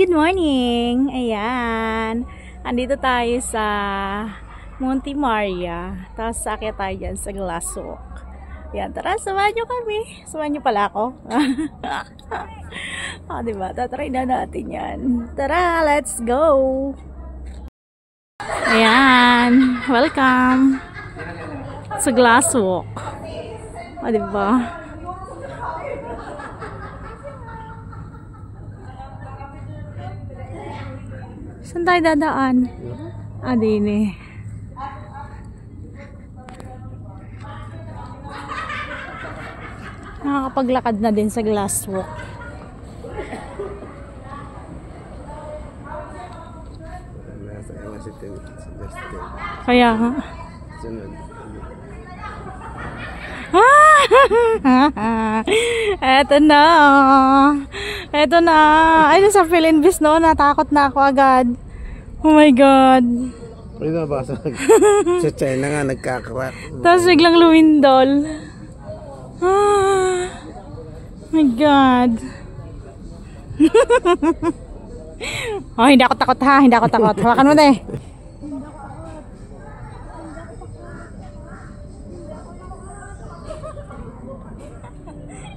good morning! Ayan. Andito tayo sa Monte Maria. Tapos sakit tayo dyan sa Glass Walk. Ayan, tara, samahan nyo kami. Samahan nyo pala ako. Diba? Tatry na natin yan. Tara, let's go! Ayan. Welcome sa Glass Walk. Diba? Saan tayo dadaan? Din eh. Nakakapaglakad na din sa Glass Walk. Kaya nga. Eto na. Eto na. Ay, sa Philinbis no, natakot na ako agad. Oh my God. Pwede na ba? Sa China nga nagkakarat. Tapos biglang lumindol. My God. Oh, hindi ako takot ha. Hindi ako takot. Hawakan mo na eh.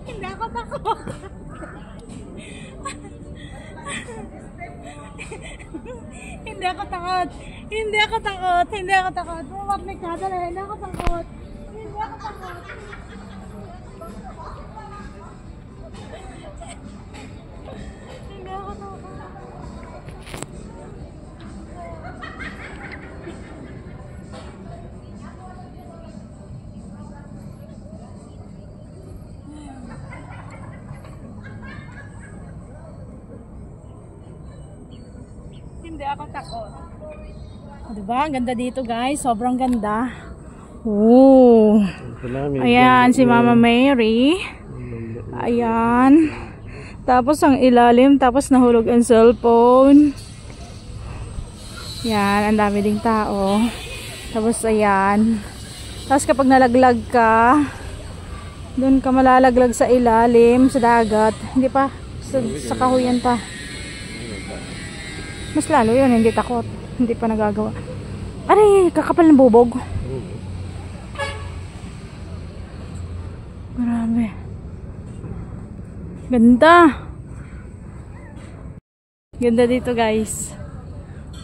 Hindi ako takot. Hindi ako takot. Hindi ako takot. Hindi ako takot. Bumatnik ka. Dali. Hindi ako takot. Hindi ako takot. Hindi ako takot. Hindi ako takot. Diba? Ang ganda dito guys. Sobrang ganda. Oh. Ayan si Mama Mary. Ayan. Tapos ang ilalim. Tapos nahulog ang cellphone. Yan. Ang dami ding tao. Tapos ayan. Tapos kapag nalaglag ka, doon ka malalaglag sa ilalim, sa dagat. Hindi pa. Sa kahuyan pa. Mas lalo yun, hindi takot. Hindi pa nagagawa. Aray, kakapal ng bubog. Grabe. Ganda. Ganda dito guys.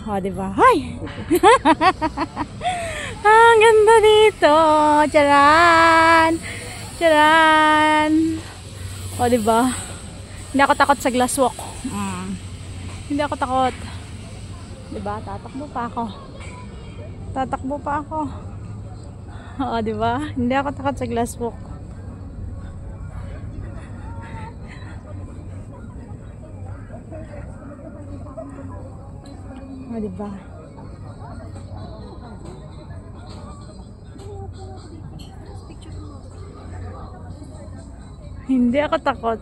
Diba? Hay! Ang ganda dito. Charan! Charan! Diba? Hindi ako takot sa Glass Walk. Hindi ako takot. Diba? Tatakbo pa ako. Tatakbo pa ako. Diba? Hindi ako takot sa Glass Walk. Diba? Hindi ako takot.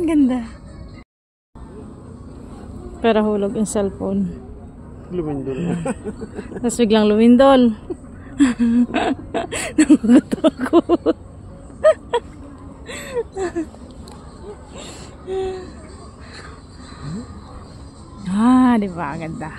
Ganda. Pero hulog yung cellphone. Lumindol. Tapos biglang lumindol. Nakatakot. Diba? Ganda.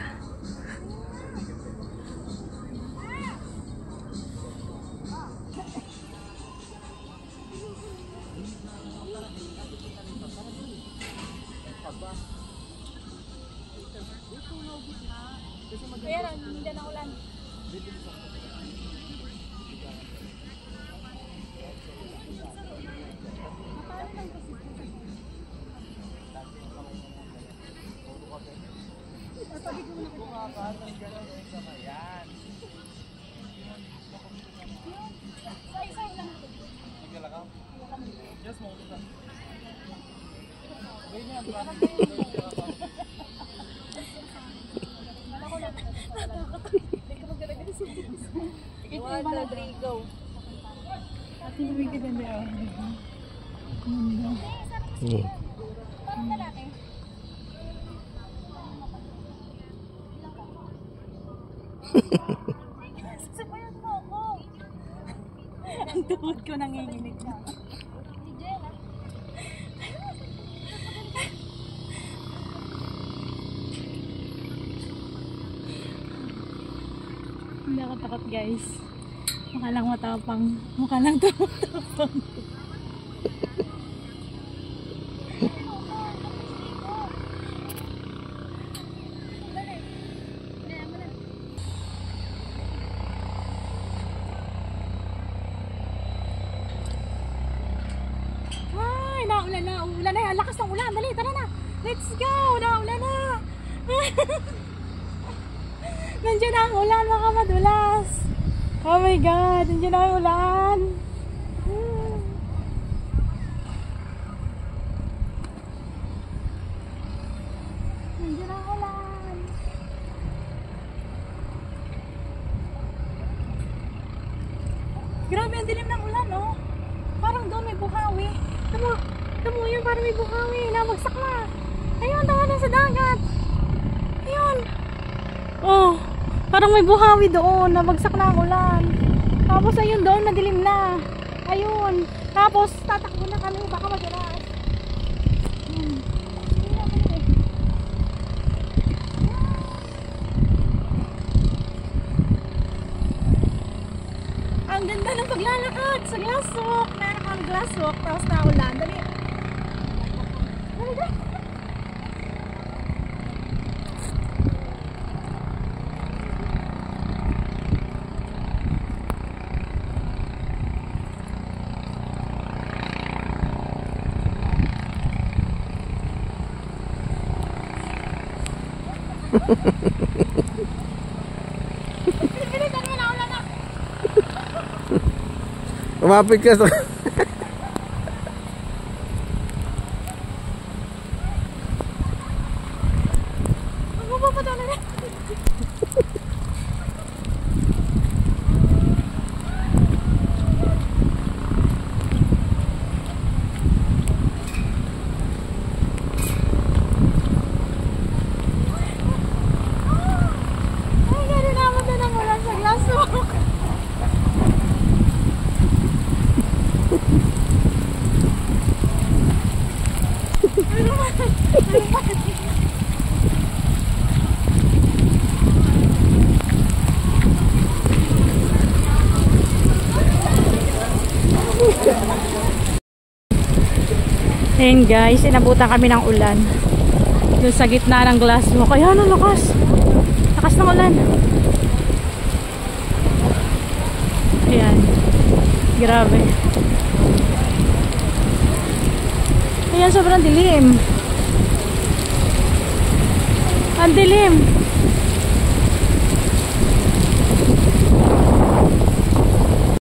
Pero hindi na ulan. Ang tuhod ko nanginginig na. ako takot guys. Mukha lang matapang. Mukha lang tapang. Ay, naulan na. Ulan na. Ang lakas ng ulan. Dali, tara na. Let's go. Naulan na. Nandiyan na ang ulan, mga madulas. Oh my God, nandiyan na ang ulan. Nandiyan na ang ulan. Grabe, ang dilim ng ulan, oh. Parang doon may buhawi. Tamo yun, parang may buhawi. Nabagsak na. Ayun, tawa na sa dagat. Ayun. Oh, parang may buhawi doon. Nabagsak na ang ulan. Tapos ayun doon, madilim na. Ayun. Tapos tatakbo na kami. Baka madulas. Ang ganda ng paglalakad sa glasswalk. Meron kang glasswalk. Tapos naulan. Dali. Dali, dali. Umapit ka sa... Ayun guys, inabutan kami ng ulan. Doon sa gitna ng glasswalk. Ayan, ang lakas. Lakas ng ulan. Ayan. Grabe. Ayan, sobrang dilim. Ang dilim.